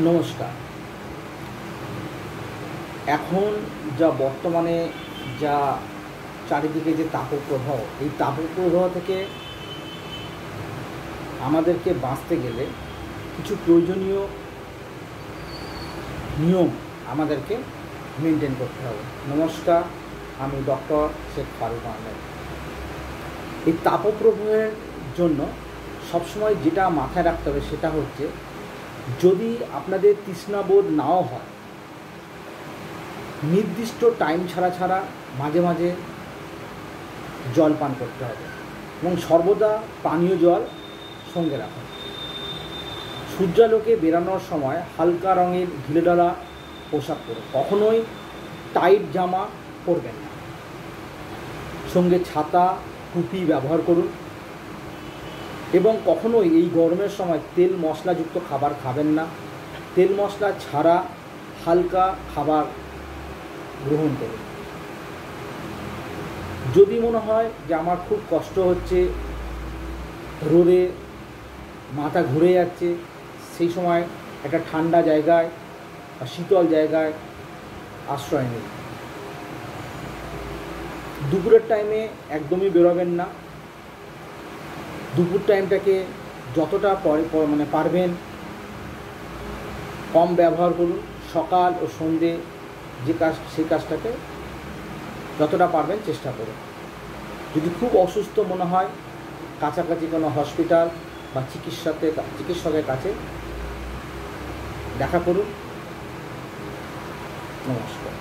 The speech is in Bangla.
নমস্কার। এখন যা বর্তমানে যা চারিদিকে যে তাপপ্রবাহ, এই তাপপ্রবাহ থেকে আমাদেরকে বাঁচতে গেলে কিছু প্রয়োজনীয় নিয়ম আমাদেরকে মেনটেন করতে হবে। নমস্কার, আমি ডক্টর শেখ ফারুক আহমেদ। এই তাপপ্রবাহের জন্য সবসময় যেটা মাথায় রাখতে হবে সেটা হচ্ছে, যদি আপনাদের তৃষ্ণাবোধ নাও হয়, নির্দিষ্ট টাইম ছাড়া মাঝে মাঝে জল পান করতে হবে এবং সর্বদা পানীয় জল সঙ্গে রাখুন। সূর্যালোকে বেরানোর সময় হালকা রঙের ঢিলেঢালা পোশাক পরুন, কখনোই টাইট জামা পরবেন না। সঙ্গে ছাতা টুপি ব্যবহার করুন এবং কখনোই এই গরমের সময় তেল মশলাযুক্ত খাবার খাবেন না। তেল মশলা ছাড়া হালকা খাবার গ্রহণ করুন। যদি মনে হয় যে আমার খুব কষ্ট হচ্ছে, রোদে মাথা ঘুরে যাচ্ছে, সেই সময় একটা ঠান্ডা জায়গায় বা শীতল জায়গায় আশ্রয় নিন। দুপুরের টাইমে একদমই বেরোবেন না। দুপুর টাইমটাকে যতটা পারবেন কম ব্যবহার করুন। সকাল ও সন্ধ্যে সেই কাজটাকে যতটা পারবেন চেষ্টা করুন। যদি খুব অসুস্থ মনে হয়, কাছাকাছি কোনো হসপিটাল বা চিকিৎসকের কাছে দেখা করুন। নমস্কার।